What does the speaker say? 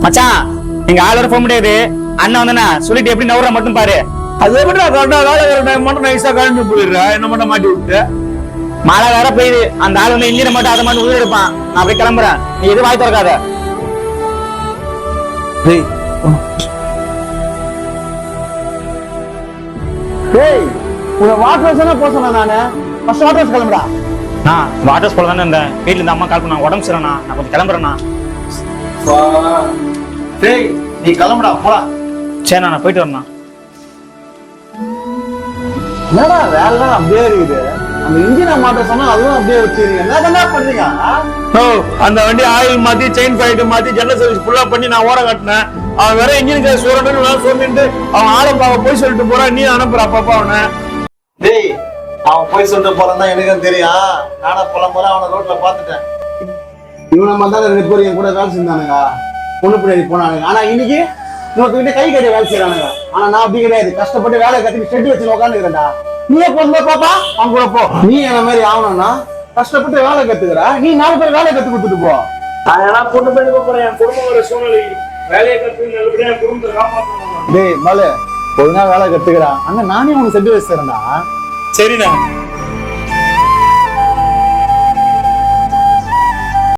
மச்சான் நீங்க ஆளோட போக முடியாது. அண்ணன் வந்தனா சொல்லிட்டு எப்படி நவுற மட்டும் பாரு. அது எப்படி கரெக்டா வேலை டைம் மட்டும் நைஸா கழிஞ்சு போயிடுறா, என்ன மட்டும் மாட்டி விட்டு. மழை வேற பெய்யுது. அந்த ஆள் வந்து இன்ஜினை மட்டும் அதை மட்டும் உயிர் எடுப்பான். நான் போய் கிளம்புறேன். நீ எதுவும் வாய் திறக்காத. உங்க வாட்டர் போக சொன்ன நானு ஃபர்ஸ்ட் வாட்டர் கிளம்புடா. நான் வாட்டர்ஸ் போல தானே இருந்தேன். வீட்டுல இருந்து அம்மா கால் பண்ணாங்க, உடம்பு சரிண்ணா, நான் கொஞ்சம் கிளம்புறேண்ணா. நீ கிளம்புடா போடா. சரிண்ணா, நான் போயிட்டு வரேண்ணா. என்னடா வேலை அப்படியே இருக்குது. அந்த இன்ஜினை மாட்ட சொன்னா அதுவும் அப்படியே வச்சிருக்கீங்க. என்ன பண்றீங்க? அந்த வண்டி ஆயில் மாத்தி செயின் ஃபைட் மாத்தி ஜெனரல் சர்வீஸ் ஃபுல்லா பண்ணி நான் ஓர கட்டினேன். அவன் வேற இன்ஜினுக்கு சொல்லிட்டு அவன் ஆலம்பாவை போய் சொல்லிட்டு போறான். நீ அனுப்புற அப்பப்பா அவனை. டேய், அவன் போய் சொல்லிட்டு போறான் தான் எனக்கும் தெரியும். நானா போல அவனை ரோட்ல பாத்துட்டேன். இவனை மாதிரி ரெண்டு பேரும் என் கூட வேலை செஞ்சானுங்க, பொண்ணு பின்னாடி போனானுங்க. ஆனா இன்னைக்கு இன்னொருத்த கை கட்டி வேலை செய்யறானுங்க. ஆனா நான் அப்படி கிடையாது. கஷ்டப்பட்டு வேலை கட்டி ஸ்டெட் வச்சு உட்காந்துக்கிறேன்டா. நீயே போதுமா பாப்பா, அவன் கூட போ. நீ என்ன மாதிரி ஆகணும்னா கஷ்டப்பட்டு வேலை கத்துக்கிறா. நீ 4 பேர் வேலையை கத்து கொடுத்துட்டு போ. நான் பொண்ணு பண்ணி போறேன். என் குடும்பம் சூழ்நிலை வேலையை கத்து நல்லபடியா என் குடும்பத்தை காப்பாற்றணும். டேய் மலு, ஒழுங்கா வேலை கத்துக்கிறா. அண்ணா நானே உனக்கு செட்டு வச்சுறேன்டா. சரிண்ணா.